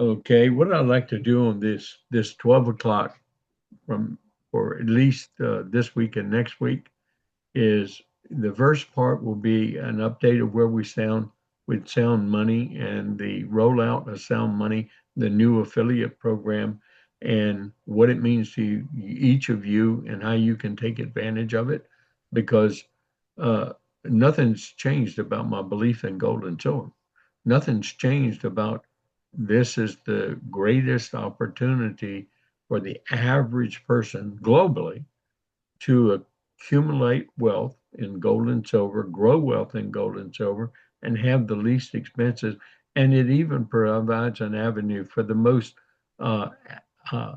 Okay, what I'd like to do on this 12 o'clock from for at least this week and next week is the first part will be an update of where we sound with Sound Money and the rollout of Sound Money, the new affiliate program, and what it means to each of you and how you can take advantage of it. Because uh, nothing's changed about my belief in gold and silver. Nothing's changed about this is the greatest opportunity for the average person globally to accumulate wealth in gold and silver, grow wealth in gold and silver, and have the least expenses. And it even provides an avenue for the most, uh, uh,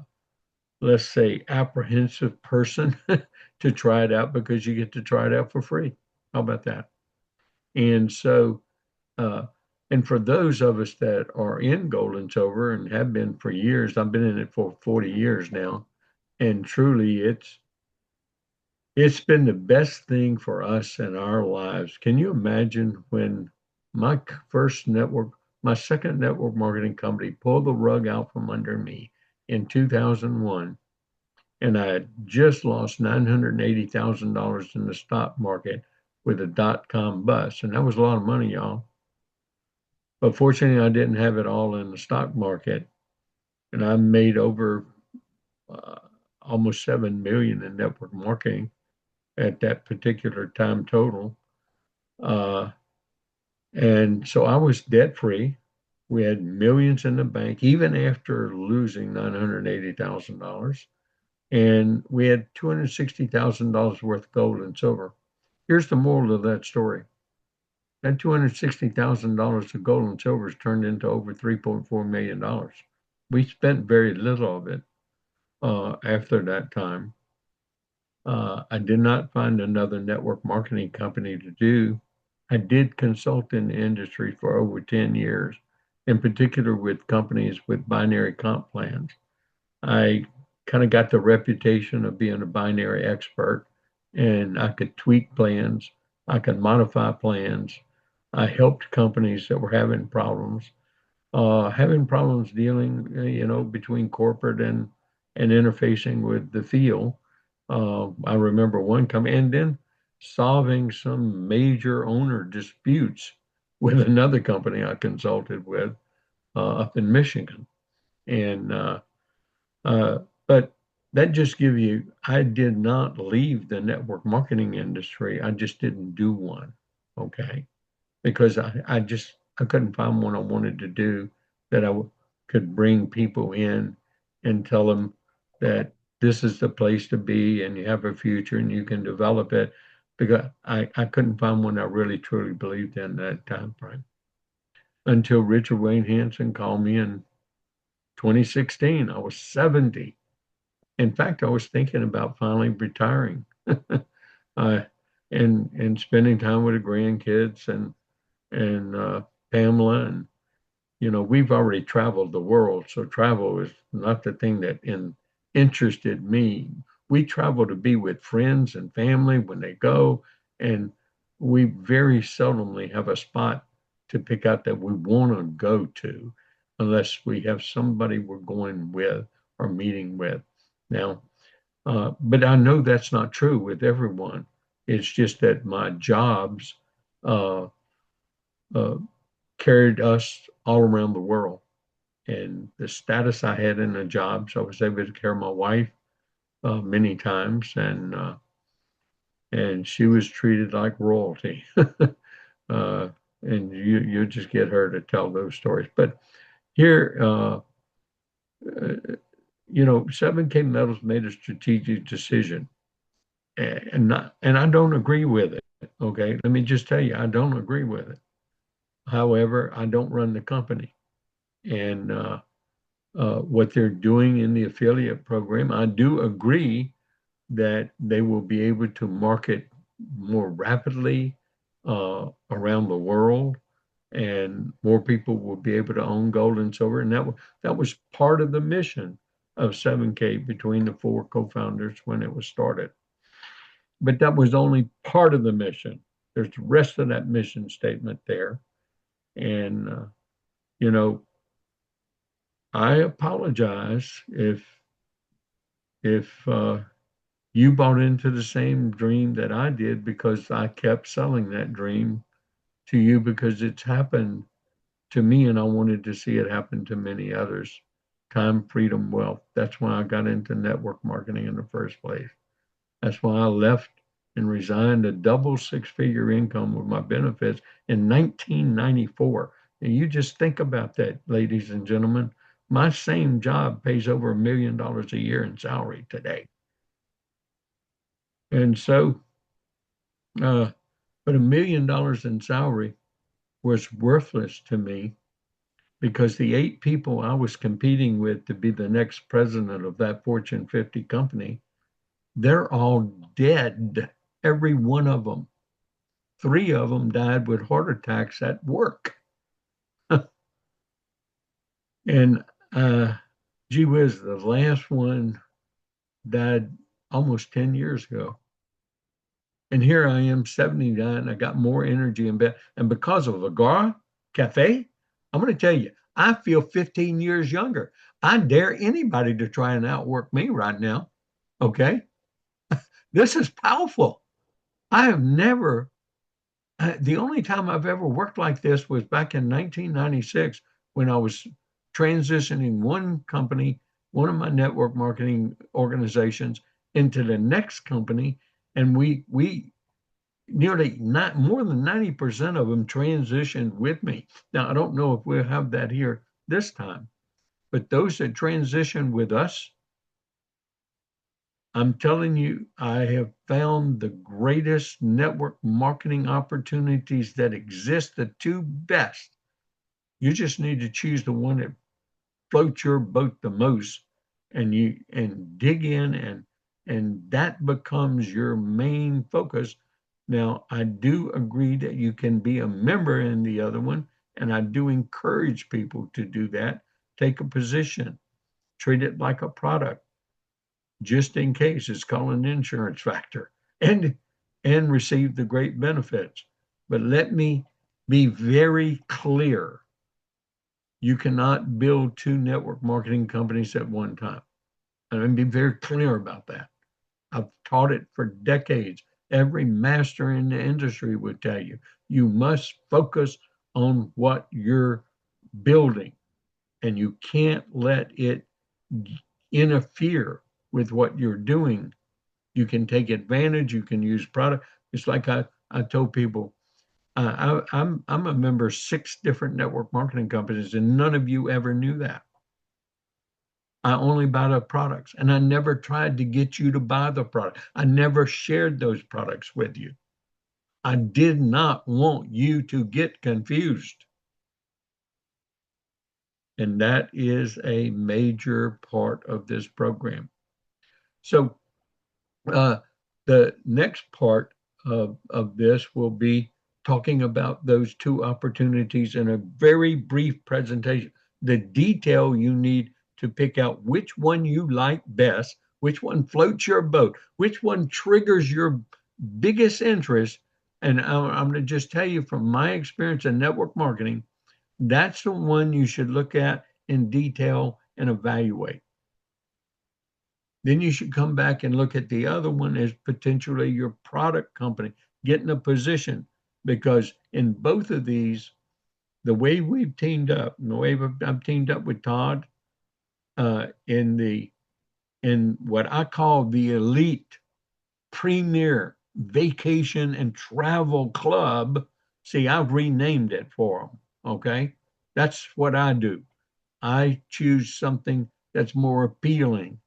let's say, apprehensive person to try it out because you get to try it out for free. How about that? And so, uh, and for those of us that are in gold and silver and have been for years, I've been in it for 40 years now, and truly it's been the best thing for us in our lives. Can you imagine when my first network, my second network marketing company pulled the rug out from under me in 2001, and I had just lost $980,000 in the stock market with a dot-com bust, and that was a lot of money, y'all. But fortunately, I didn't have it all in the stock market, and I made over uh, almost 7 million in network marketing at that particular time total. Uh, and so I was debt free. We had millions in the bank, even after losing $980,000. And we had $260,000 worth of gold and silver. Here's the moral of that story. That $260,000 of gold and silver has turned into over $3.4 million. We spent very little of it after that time. I did not find another network marketing company to do. I did consult in the industry for over 10 years, in particular with companies with binary comp plans. I kind of got the reputation of being a binary expert, and I could tweak plans, I could modify plans. I helped companies that were having problems dealing, between corporate and interfacing with the field. I remember one company, and then solving some major owner disputes with another company I consulted with up in Michigan. And uh, but that just give you, I did not leave the network marketing industry. I just didn't do one. Okay, because I couldn't find one I wanted to do that could bring people in and tell them that this is the place to be and you have a future and you can develop it, because I couldn't find one I really truly believed in that time frame until Richard Wayne Hansen called me in 2016. I was 70. In fact, I was thinking about finally retiring uh, and spending time with the grandkids and Pamela, and we've already traveled the world, so travel is not the thing that interested me. We travel to be with friends and family when they go, and we very seldomly have a spot to pick out that we want to go to, unless we have somebody we're going with or meeting with. Now, but I know that's not true with everyone. It's just that my jobs uh, uh, carried us all around the world. And the status I had in the jobs, I was able to carry my wife many times, and she was treated like royalty. uh, and you just get her to tell those stories. But here, uh, 7K Metals made a strategic decision, and I don't agree with it. Okay, let me just tell you, I don't agree with it. However, I don't run the company, and what they're doing in the affiliate program. I do agree that they will be able to market more rapidly around the world, and more people will be able to own gold and silver. And that was part of the mission of 7K between the four co-founders when it was started. But that was only part of the mission. There's the rest of that mission statement there, and you know I apologize if you bought into the same dream that I did, because I kept selling that dream to you because it's happened to me and I wanted to see it happen to many others. Time, freedom, wealth. That's why I got into network marketing in the first place. That's why I left and resigned a double six-figure income with my benefits in 1994. And you just think about that, ladies and gentlemen. My same job pays over $1 million a year in salary today. And so, but $1 million in salary was worthless to me because the 8 people I was competing with to be the next president of that Fortune 50 company, they're all dead, every one of them. 3 of them died with heart attacks at work. And gee whiz, the last one died almost 10 years ago. And here I am, 79. I got more energy in bed. And because of Agora Cafe, I'm going to tell you, I feel 15 years younger. I dare anybody to try and outwork me right now. Okay. This is powerful. I have never, the only time I've ever worked like this was back in 1996 when I was transitioning one company, one of my network marketing organizations, into the next company. And we nearly not more than 90% of them transitioned with me. Now, I don't know if we'll have that here this time, but those that transition with us, I'm telling you, I have found the greatest network marketing opportunities that exist, the 2 best. You just need to choose the one that floats your boat the most, and you and dig in, and that becomes your main focus. Now, I do agree that you can be a member in the other one, and I do encourage people to do that. Take a position, treat it like a product, just in case. It's called an insurance factor, and receive the great benefits. But let me be very clear. You cannot build 2 network marketing companies at one time. And I'm being very clear about that. I've taught it for decades. Every master in the industry would tell you, you must focus on what you're building, and you can't let it interfere with what you're doing. You can take advantage, you can use product. It's like I told people, I'm a member of 6 different network marketing companies, and none of you ever knew that. I only buy the products, and I never tried to get you to buy the product. I never shared those products with you. I did not want you to get confused. And that is a major part of this program. So uh, the next part of this will be talking about those 2 opportunities in a very brief presentation. The detail you need to pick out which one you like best, which one floats your boat, which one triggers your biggest interest. And I'm going to just tell you from my experience in network marketing, that's the one you should look at in detail and evaluate. Then you should come back and look at the other one as potentially your product company. Get in a position, because in both of these, the way we've teamed up, and the way I've teamed up with Todd in what I call the elite premier vacation and travel club. See, I've renamed it for them. Okay, that's what I do. I choose something that's more appealing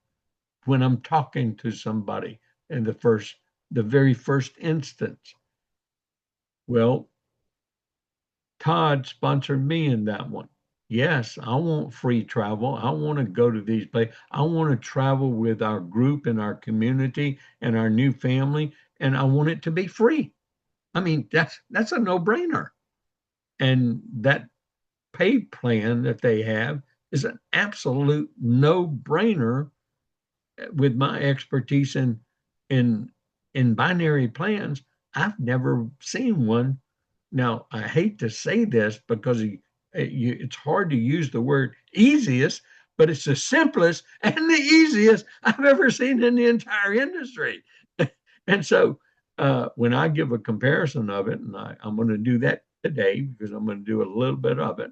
when I'm talking to somebody in the very first instance. Well, Todd sponsored me in that one. Yes, I want free travel. I want to go to these places. I want to travel with our group and our community and our new family, and I want it to be free. I mean, that's a no-brainer. And that pay plan that they have is an absolute no-brainer with my expertise in in binary plans. I've never seen one. Now, I hate to say this because it's hard to use the word easiest, but it's the simplest and the easiest I've ever seen in the entire industry. And so when I give a comparison of it, and I'm going to do that today because I'm going to do a little bit of it,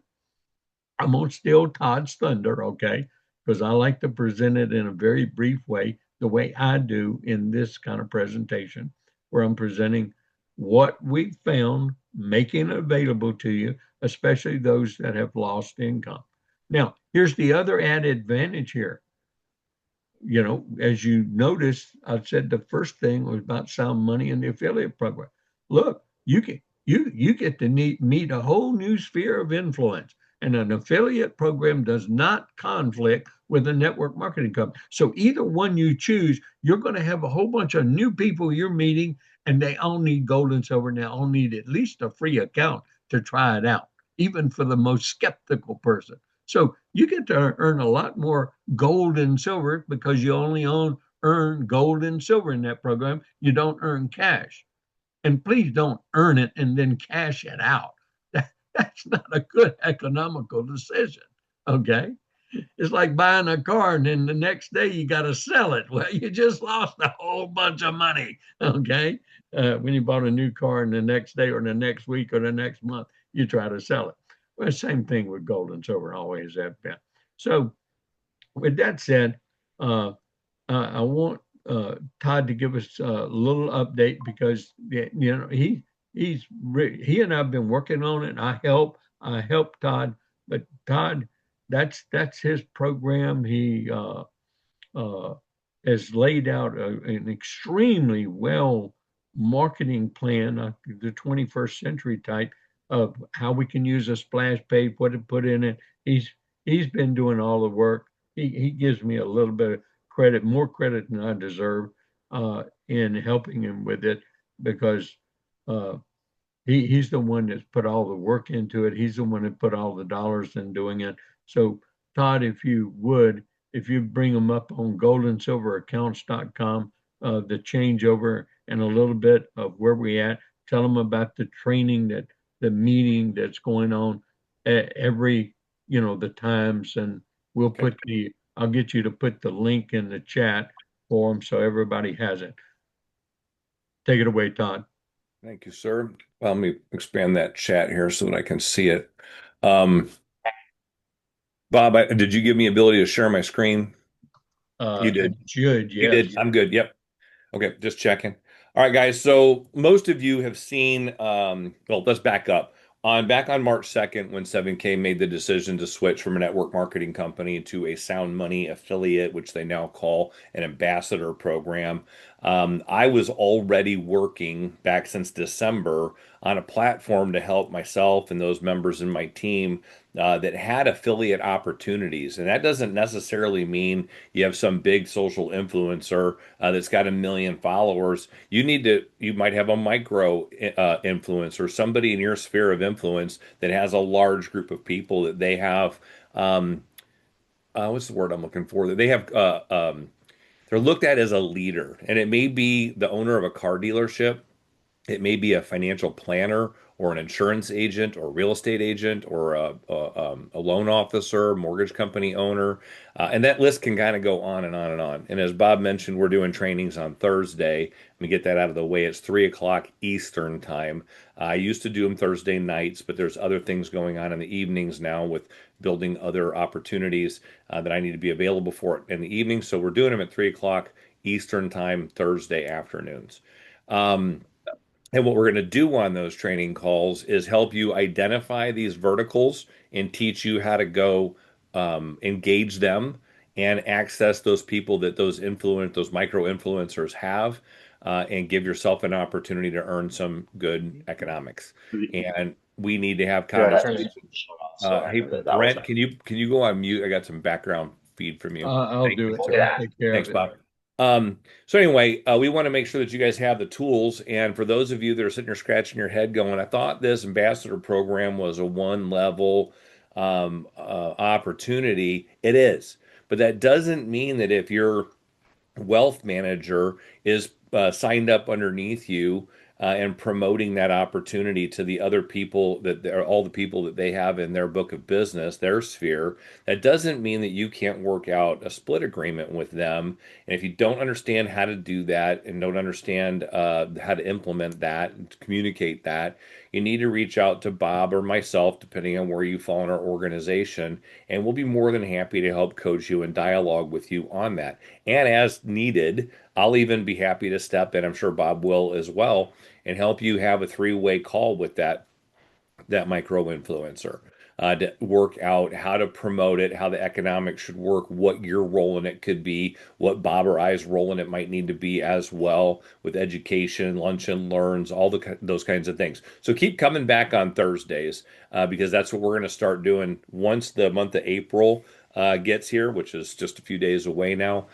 I'm going to steal Todd's thunder, okay? Because I like to present it in a very brief way, the way I do in this kind of presentation, where I'm presenting what we found, making it available to you, especially those that have lost income. Now, here's the other added advantage here. You know, as you noticed, I said the first thing was about SoundMoney and the affiliate program. Look, you get to meet a whole new sphere of influence, and an affiliate program does not conflict with a network marketing company. So either one you choose, you're going to have a whole bunch of new people you're meeting, and they all need gold and silver. Now, all need at least a free account to try it out, even for the most skeptical person. So you get to earn a lot more gold and silver because you only earn gold and silver in that program. You don't earn cash. And please don't earn it and then cash it out. That's not a good economical decision. Okay. It's like buying a car and then the next day you got to sell it. Well, you just lost a whole bunch of money. Okay. When you bought a new car and the next day or the next week or the next month, you try to sell it. Well, same thing with gold and silver, always have been. So, with that said, uh, I want Todd to give us a little update because he and I've been working on it. And I help Todd, but Todd, that's his program. He uh, has laid out an extremely well marketing plan, the 21st century type of how we can use a splash page, what to put in it. He's been doing all the work. He gives me a little bit of credit, more credit than I deserve, in helping him with it because uh, he's the one that's put all the work into it. He's the one that put all the dollars in doing it. So Todd, if you bring them up on goldandsilveraccounts.com, the changeover and a little bit of where we at, tell them about the training that the meeting that's going on every, the times, and we'll Okay. I'll get you to put the link in the chat for them so everybody has it. Take it away, Todd. Thank you, sir. Let me expand that chat here so that I can see it. Um, Bob, did you give me ability to share my screen? You I did. should, You yes. did. I'm good. Yep. Okay, just checking. All right, guys. So most of you have seen, well, let's back up. Back on March 2nd, when 7K made the decision to switch from a network marketing company to a SoundMoney affiliate, which they now call an ambassador program, I was already working back since December on a platform to help myself and those members in my team that had affiliate opportunities. And that doesn't necessarily mean you have some big social influencer that's got 1 million followers. You might have a micro influencer, somebody in your sphere of influence that has a large group of people that they have. What's the word I'm looking for? That they have. They're looked at as a leader, and it may be the owner of a car dealership, it may be a financial planner or an insurance agent or real estate agent or a loan officer, mortgage company owner. And that list can kind of go on and on and on. And as Bob mentioned, we're doing trainings on Thursday. Let me get that out of the way. It's 3 o'clock Eastern time. I used to do them Thursday nights, but there's other things going on in the evenings now with building other opportunities that I need to be available for in the evening. So we're doing them at 3 o'clock Eastern time, Thursday afternoons. Um, and what we're going to do on those training calls is help you identify these verticals and teach you how to go engage them and access those people that those micro influencers have, and give yourself an opportunity to earn some good economics. And we need to have conversations. Hey, Brent, can you go on mute? I got some background feed from you. I'll Thank do you, it. sir. I'll take care of Thanks, it. Bob. So anyway, we want to make sure that you guys have the tools. And for those of you that are sitting there scratching your head going, I thought this ambassador program was a one level opportunity. It is. But that doesn't mean that if your wealth manager is signed up underneath you, and promoting that opportunity to the other people that they're all the people that they have in their book of business, their sphere. That doesn't mean that you can't work out a split agreement with them. And if you don't understand how to do that and don't understand how to implement that and communicate that, you need to reach out to Bob or myself, depending on where you fall in our organization, and we'll be more than happy to help coach you and dialogue with you on that. And as needed, I'll even be happy to step in. I'm sure Bob will as well, and help you have a three-way call with that micro influencer to work out how to promote it, how the economics should work, what your role in it could be, what Bob or I's role in it might need to be as well with education, lunch and learns, all those kinds of things. So keep coming back on Thursdays because that's what we're going to start doing once the month of April gets here, which is just a few days away now.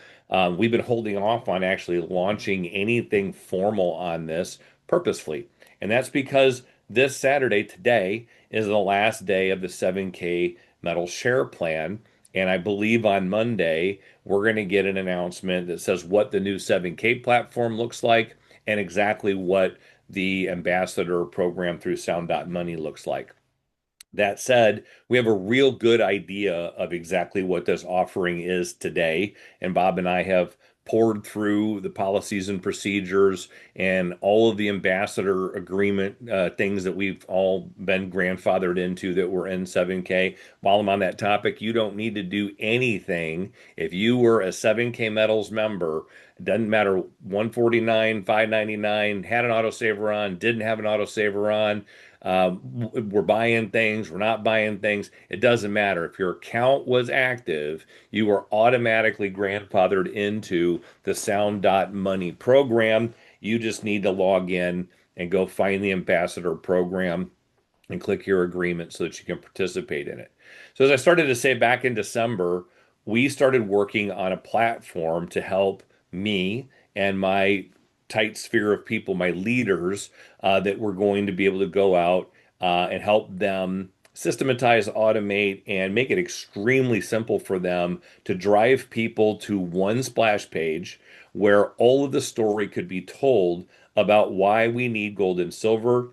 We've been holding off on actually launching anything formal on this purposefully. And that's because this Saturday, today, is the last day of the 7K metal share plan. And I believe on Monday, we're going to get an announcement that says what the new 7K platform looks like and exactly what the ambassador program through SoundMoney looks like. That said, we have a real good idea of exactly what this offering is today. And Bob and I have poured through the policies and procedures and all of the ambassador agreement things that we've all been grandfathered into that were in 7K. While I'm on that topic, you don't need to do anything. If you were a 7K Metals member, it doesn't matter 149, 599, had an autosaver on, didn't have an autosaver on, we're buying things, we're not buying things. It doesn't matter. If your account was active, you are automatically grandfathered into the Sound.Money program. You just need to log in and go find the ambassador program and click your agreement so that you can participate in it. So, as I started to say back in December, we started working on a platform to help me and my tight sphere of people, my leaders, that were going to be able to go out and help them systematize, automate, and make it extremely simple for them to drive people to one splash page where all of the story could be told about why we need gold and silver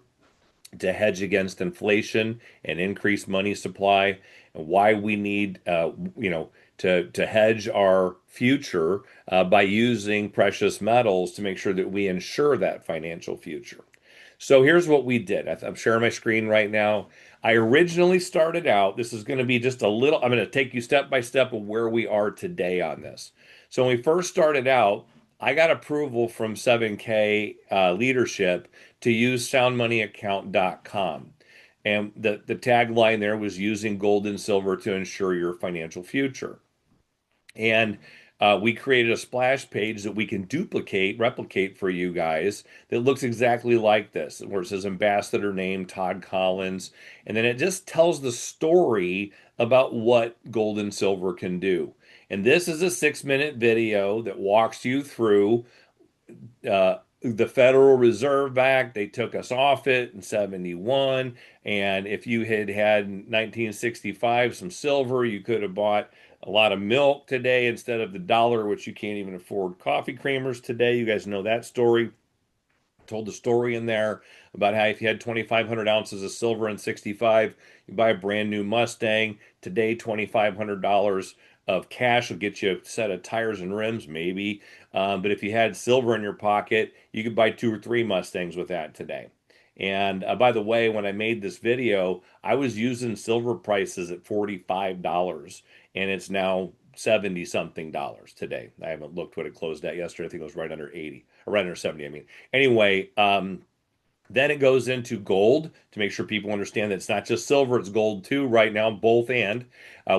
to hedge against inflation and increase money supply, and why we need, to hedge our future by using precious metals to make sure that we ensure that financial future. So here's what we did. I'm sharing my screen right now. I originally started out, this is going to be just a little, I'm going to take you step by step of where we are today on this. So when we first started out, I got approval from 7K leadership to use soundmoneyaccount.com. And the tagline there was using gold and silver to ensure your financial future. And we created a splash page that we can replicate for you guys that looks exactly like this, where it says ambassador name, Todd Collins. And then it just tells the story about what gold and silver can do. And this is a 6-minute video that walks you through the Federal Reserve back. They took us off it in 71. And if you had in 1965 some silver, you could have bought a lot of milk today instead of the dollar, which you can't even afford coffee creamers today. You guys know that story. Told the story in there about how if you had 2,500 ounces of silver in 65, you buy a brand new Mustang. Today, $2,500 of cash will get you a set of tires and rims, maybe. But if you had silver in your pocket, you could buy 2 or 3 Mustangs with that today. And by the way, when I made this video, I was using silver prices at $45, and it's now 70 something dollars today. I haven't looked what it closed at yesterday. I think it was right under 80, or right under 70, I mean. Anyway, then it goes into gold to make sure people understand that it's not just silver, it's gold too right now, both and.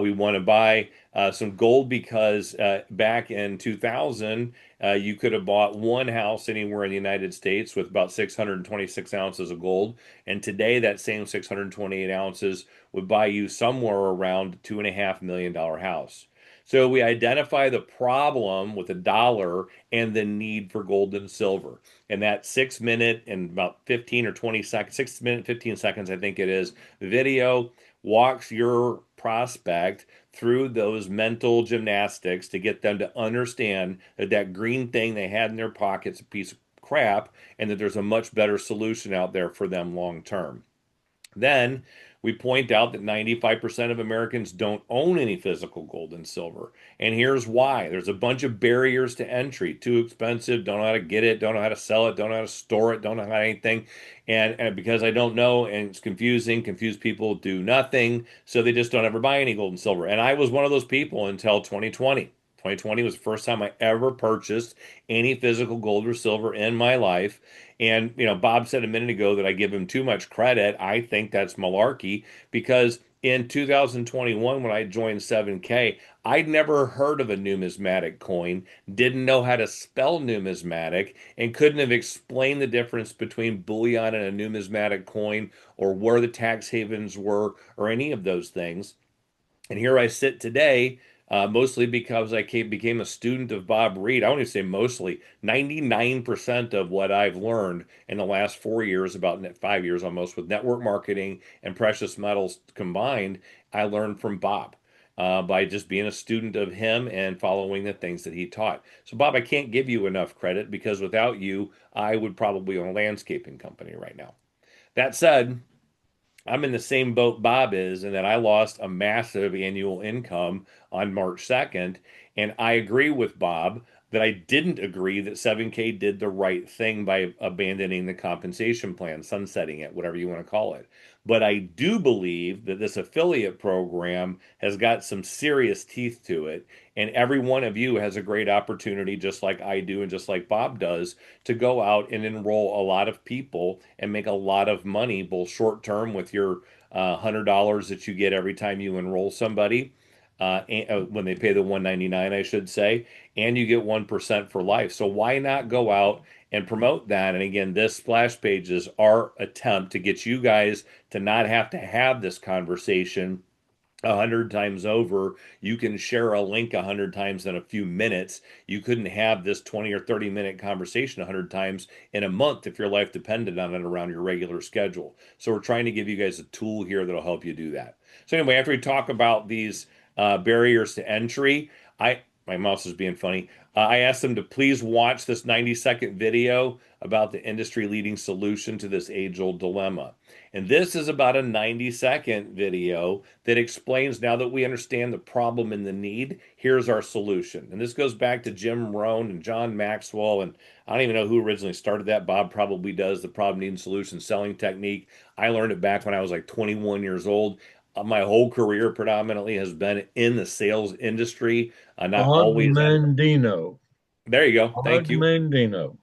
We want to buy some gold because back in 2000, you could have bought one house anywhere in the United States with about 626 ounces of gold. And today, that same 628 ounces would buy you somewhere around $2.5 million house. So we identify the problem with the dollar and the need for gold and silver. And that 6 minute and about 15 or 20 seconds, 6 minute, 15 seconds, I think it is, video walks your prospect through those mental gymnastics to get them to understand that that green thing they had in their pocket's a piece of crap and that there's a much better solution out there for them long term. Then we point out that 95% of Americans don't own any physical gold and silver. And here's why. There's a bunch of barriers to entry. Too expensive, don't know how to get it, don't know how to sell it, don't know how to store it, don't know how to anything. And because I don't know and it's confusing, confused people do nothing. So they just don't ever buy any gold and silver. And I was one of those people until 2020. 2020 was the first time I ever purchased any physical gold or silver in my life. And, Bob said a minute ago that I give him too much credit. I think that's malarkey because in 2021, when I joined 7K, I'd never heard of a numismatic coin, didn't know how to spell numismatic, and couldn't have explained the difference between bullion and a numismatic coin or where the tax havens were or any of those things. And here I sit today, mostly because became a student of Bob Reid. I want to say mostly 99% of what I've learned in the last 4 years, about 5 years almost, with network marketing and precious metals combined, I learned from Bob. By just being a student of him and following the things that he taught. So, Bob, I can't give you enough credit because without you, I would probably own a landscaping company right now. That said, I'm in the same boat Bob is, and that I lost a massive annual income on March 2nd. And I agree with Bob that I didn't agree that 7K did the right thing by abandoning the compensation plan, sunsetting it, whatever you want to call it. But I do believe that this affiliate program has got some serious teeth to it. And every one of you has a great opportunity, just like I do and just like Bob does, to go out and enroll a lot of people and make a lot of money, both short term with your $100 that you get every time you enroll somebody, when they pay the 199, I should say, and you get 1% for life. So why not go out and promote that? And again, this splash page is our attempt to get you guys to not have this conversation 100 times over. You can share a link 100 times in a few minutes. You couldn't have this 20 or 30 minute conversation 100 times in a month if your life depended on it around your regular schedule. So we're trying to give you guys a tool here that'll help you do that. So anyway, after we talk about these barriers to entry, my mouse is being funny. I asked them to please watch this 90-second video about the industry leading solution to this age old dilemma. And this is about a 90-second video that explains, now that we understand the problem and the need, here's our solution. And this goes back to Jim Rohn and John Maxwell. And I don't even know who originally started that. Bob probably does, the problem, need, and solution selling technique. I learned it back when I was like 21 years old. My whole career predominantly has been in the sales industry, not Og always on. Mandino. There you go. Og Thank you. Mandino.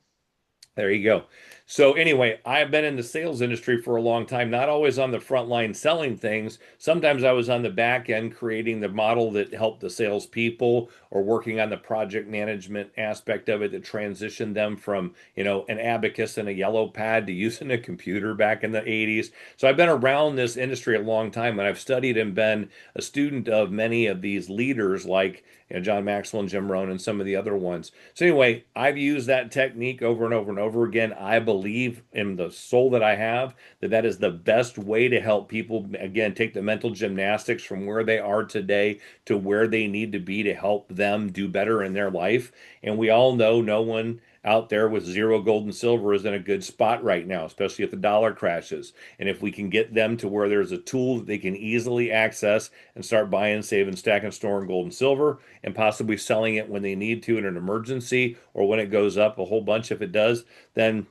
There you go. So anyway, I've been in the sales industry for a long time, not always on the front line selling things. Sometimes I was on the back end creating the model that helped the salespeople or working on the project management aspect of it that transitioned them from, an abacus and a yellow pad to using a computer back in the 80s. So I've been around this industry a long time, and I've studied and been a student of many of these leaders like John Maxwell and Jim Rohn and some of the other ones. So anyway, I've used that technique over and over and over again. I believe in the soul that I have that that is the best way to help people, again, take the mental gymnastics from where they are today to where they need to be to help them do better in their life. And we all know no one out there with zero gold and silver is in a good spot right now, especially if the dollar crashes. And if we can get them to where there's a tool that they can easily access and start buying, saving, stacking, storing gold and silver, and possibly selling it when they need to in an emergency or when it goes up a whole bunch, if it does, then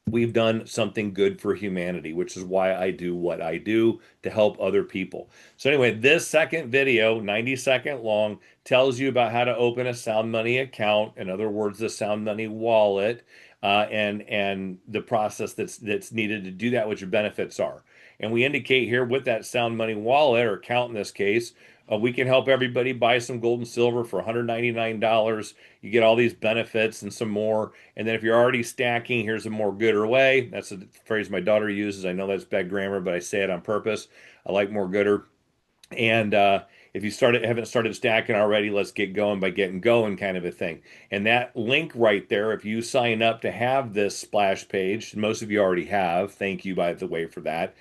we've done something good for humanity, which is why I do what I do to help other people. So anyway, this second video, 90-second long, tells you about how to open a SoundMoney account. In other words, the SoundMoney wallet, and the process that's needed to do that, what your benefits are. And we indicate here with that SoundMoney wallet or account in this case, we can help everybody buy some gold and silver for $199. You get all these benefits and some more. And then if you're already stacking, here's a more gooder way. That's a phrase my daughter uses. I know that's bad grammar, but I say it on purpose. I like more gooder. And if you haven't started stacking already, let's get going by getting going, kind of a thing. And that link right there, if you sign up to have this splash page, most of you already have. Thank you, by the way, for that.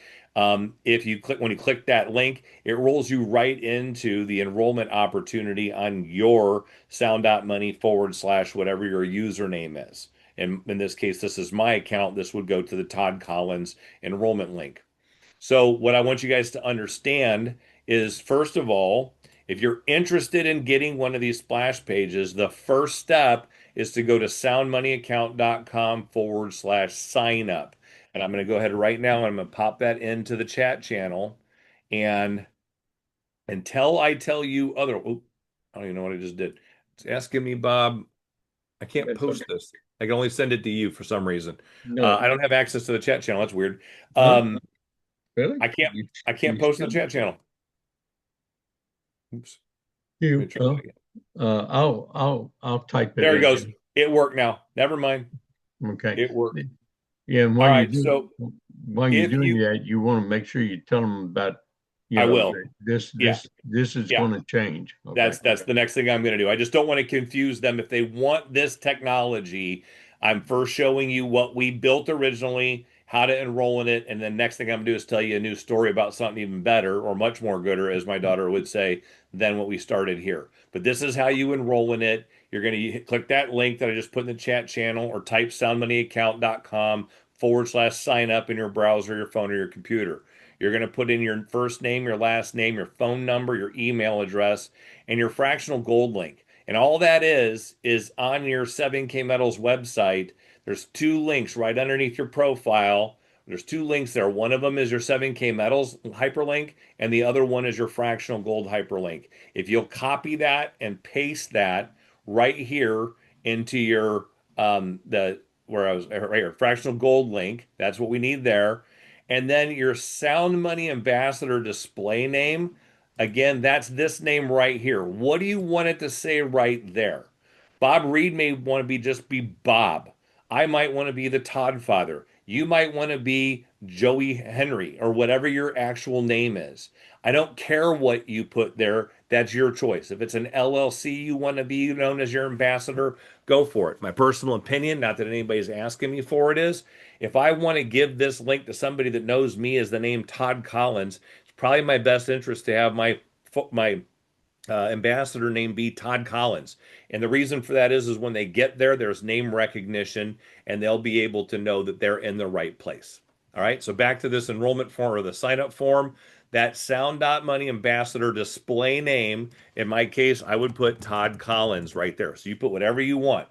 If you click, when you click that link, it rolls you right into the enrollment opportunity on your sound.money / whatever your username is. And in this case, this is my account. This would go to the Todd Collins enrollment link. So, what I want you guys to understand is, first of all, if you're interested in getting one of these splash pages, the first step is to go to soundmoneyaccount.com/sign up. And I'm going to go ahead right now and I'm going to pop that into the chat channel. And until I tell you other, oh, I don't even know what I just did. It's asking me, Bob, I can't That's post okay. this. I can only send it to you for some reason. No, I don't have access to the chat channel. That's weird. huh? Um, Really? I can't I can't You post the still, chat channel. Oops. Let me you, try that again. I'll type it There it goes. in. It worked now. Never mind. Okay. It worked. Yeah, and All right. So while you're if doing you, that, you want to make sure you tell them about, I will. that this Yeah. this this is Yeah. going to change. Okay. That's the next thing I'm going to do. I just don't want to confuse them. If they want this technology, I'm first showing you what we built originally, how to enroll in it, and then next thing I'm going to do is tell you a new story about something even better or much more gooder, as my daughter would say, than what we started here. But this is how you enroll in it. You're going to click that link that I just put in the chat channel or type soundmoneyaccount.com/sign up in your browser, your phone, or your computer. You're going to put in your first name, your last name, your phone number, your email address, and your fractional gold link. And all that is on your 7K Metals website. There's two links right underneath your profile. There's two links there. One of them is your 7K Metals hyperlink, and the other one is your fractional gold hyperlink. If you'll copy that and paste that right here into your the where I was right here, fractional gold link, that's what we need there. And then your Sound Money Ambassador display name. Again, that's this name right here. What do you want it to say right there? Bob Reid may want to be Bob. I might want to be the Todd father. You might want to be Joey Henry or whatever your actual name is. I don't care what you put there. That's your choice. If it's an LLC you want to be known as your ambassador, go for it. My personal opinion, not that anybody's asking me for it, is if I want to give this link to somebody that knows me as the name Todd Collins, it's probably my best interest to have my ambassador name be Todd Collins. And the reason for that is when they get there, there's name recognition, and they'll be able to know that they're in the right place. All right. So back to this enrollment form or the sign up form. That Sound.Money ambassador display name. In my case, I would put Todd Collins right there. So you put whatever you want.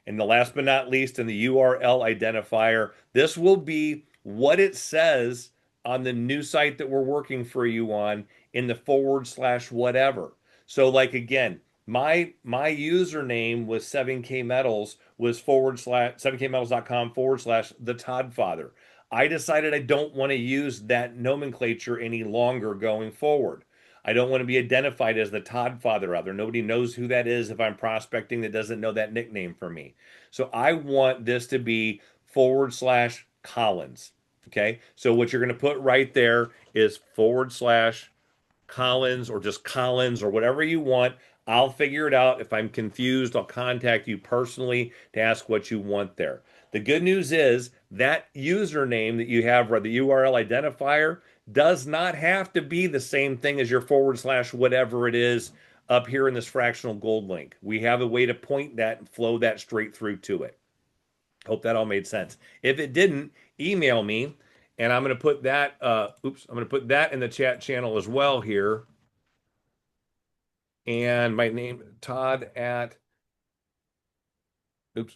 And the last but not least, in the URL identifier, this will be what it says on the new site that we're working for you on in the / whatever. So, like again, my username was 7K Metals was / 7kmetals.com / the Todd Father. I decided I don't want to use that nomenclature any longer going forward. I don't want to be identified as the Todd Father out there. Nobody knows who that is if I'm prospecting that doesn't know that nickname for me. So I want this to be / Collins. Okay. So what you're going to put right there is / Collins or just Collins or whatever you want. I'll figure it out. If I'm confused, I'll contact you personally to ask what you want there. The good news is that username that you have, or the URL identifier, does not have to be the same thing as your / whatever it is up here in this fractional gold link. We have a way to point that and flow that straight through to it. Hope that all made sense. If it didn't, email me, and I'm going to put that. I'm going to put that in the chat channel as well here. And my name Todd at. Oops.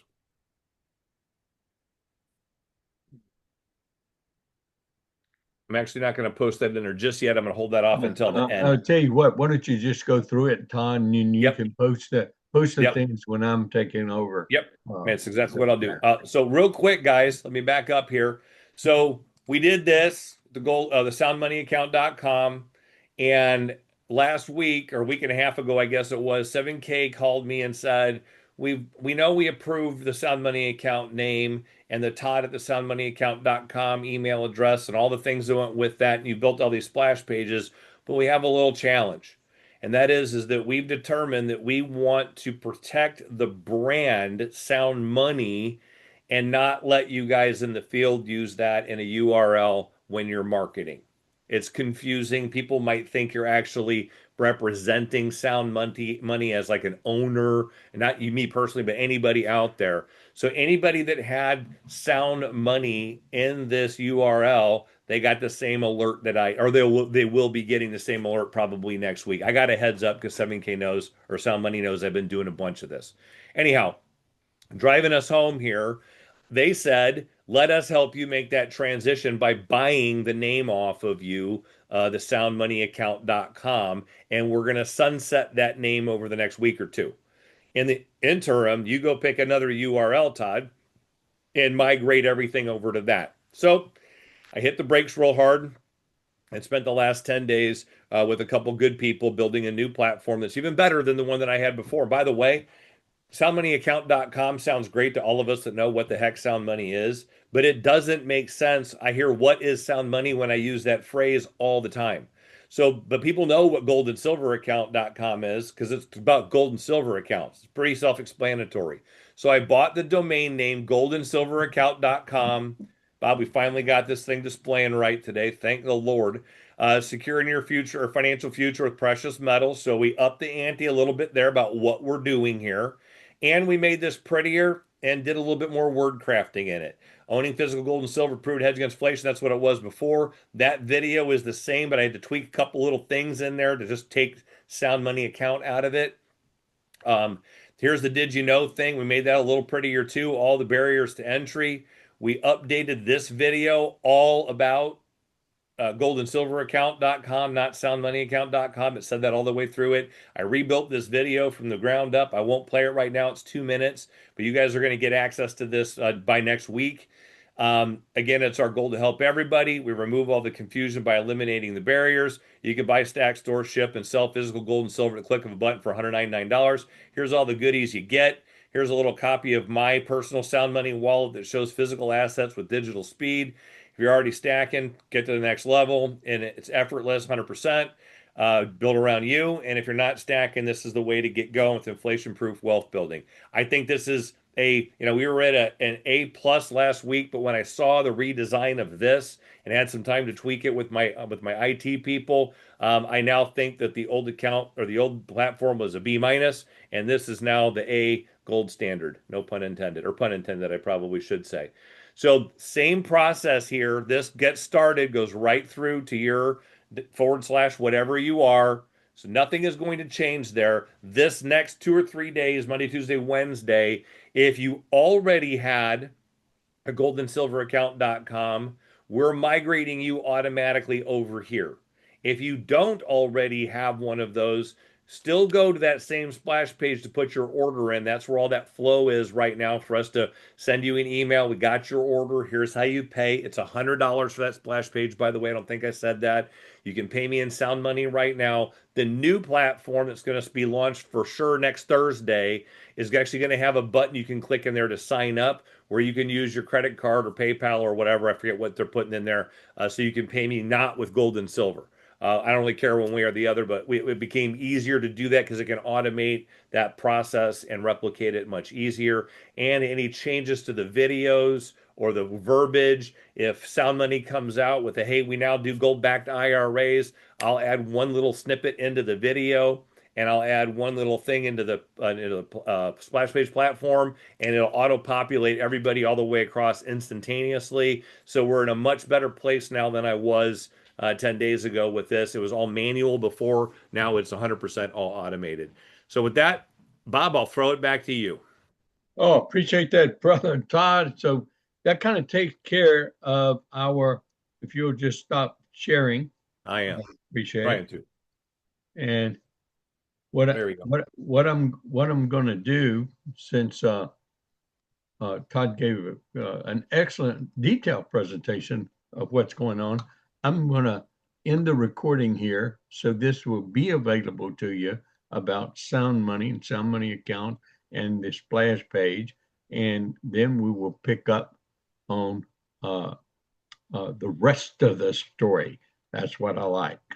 I'm actually not going to post that in there just yet. I'm going to hold that off until the end. I'll tell you what. Why don't you just go through it, Todd, and then you Yep. can post the Yep. things when I'm taking over. Yep. That's exactly what I'll do. So real quick, guys, let me back up here. So we did this, the goal, the soundmoneyaccount.com. And last week or a week and a half ago, I guess it was, 7K called me and said, we know we approved the Sound Money account name and the Todd at the soundmoneyaccount.com email address and all the things that went with that. And you built all these splash pages, but we have a little challenge. And that is that we've determined that we want to protect the brand Sound Money and not let you guys in the field use that in a URL when you're marketing. It's confusing. People might think you're actually representing Sound Money as like an owner, and not you, me personally, but anybody out there. So anybody that had Sound Money in this URL, they got the same alert that or they will be getting the same alert probably next week. I got a heads up because 7K knows, or Sound Money knows, I've been doing a bunch of this. Anyhow, driving us home here, they said, let us help you make that transition by buying the name off of you, the soundmoneyaccount.com, and we're going to sunset that name over the next week or two. In the interim, you go pick another URL, Todd, and migrate everything over to that. So I hit the brakes real hard and spent the last 10 days with a couple good people building a new platform that's even better than the one that I had before. By the way, SoundMoneyAccount.com sounds great to all of us that know what the heck Sound Money is, but it doesn't make sense. I hear what is Sound Money when I use that phrase all the time. So, but people know what goldandsilveraccount.com is because it's about gold and silver accounts. It's pretty self-explanatory. So I bought the domain name goldandsilveraccount.com. Bob, we finally got this thing displaying right today. Thank the Lord. Securing your future or financial future with precious metals. So we upped the ante a little bit there about what we're doing here. And we made this prettier and did a little bit more word crafting in it. Owning physical gold and silver, proven hedge against inflation. That's what it was before. That video is the same, but I had to tweak a couple little things in there to just take Sound Money account out of it. Here's the did you know thing. We made that a little prettier too. All the barriers to entry. We updated this video all about goldandsilveraccount.com, not soundmoneyaccount.com. It said that all the way through it. I rebuilt this video from the ground up. I won't play it right now. It's 2 minutes, but you guys are going to get access to this by next week. Again, it's our goal to help everybody. We remove all the confusion by eliminating the barriers. You can buy, stack, store, ship, and sell physical gold and silver at the click of a button for $199. Here's all the goodies you get. Here's a little copy of my personal Sound Money wallet that shows physical assets with digital speed. If you're already stacking, get to the next level, and it's effortless, 100%. Build around you. And if you're not stacking, this is the way to get going with inflation-proof wealth building. I think this is we were at an A plus last week, but when I saw the redesign of this and had some time to tweak it with my IT people, I now think that the old account or the old platform was a B minus, and this is now the A gold standard. No pun intended, or pun intended, I probably should say. So same process here. This get started goes right through to your / whatever you are. So nothing is going to change there. This next 2 or 3 days, Monday, Tuesday, Wednesday, if you already had a goldandsilveraccount.com, we're migrating you automatically over here. If you don't already have one of those, still go to that same splash page to put your order in. That's where all that flow is right now for us to send you an email. We got your order. Here's how you pay. It's $100 for that splash page, by the way. I don't think I said that. You can pay me in Sound Money right now. The new platform that's going to be launched for sure next Thursday is actually going to have a button you can click in there to sign up, where you can use your credit card or PayPal or whatever. I forget what they're putting in there. So you can pay me not with gold and silver. I don't really care one way or the other, but it became easier to do that because it can automate that process and replicate it much easier. And any changes to the videos or the verbiage, if Sound Money comes out with hey, we now do gold-backed IRAs, I'll add one little snippet into the video, and I'll add one little thing into the splash page platform, and it'll auto-populate everybody all the way across instantaneously. So we're in a much better place now than I was 10 days ago with this. It was all manual before. Now it's 100% all automated. So with that, Bob, I'll throw it back to you. Oh, appreciate that, brother Todd. So that kind of takes care of if you'll just stop sharing. I am Appreciate trying it. to. And There we go. what I'm going to do, since Todd gave an excellent detailed presentation of what's going on, I'm going to end the recording here, so this will be available to you about Sound Money and Sound Money account and the splash page, and then we will pick up on the rest of the story. That's what I like.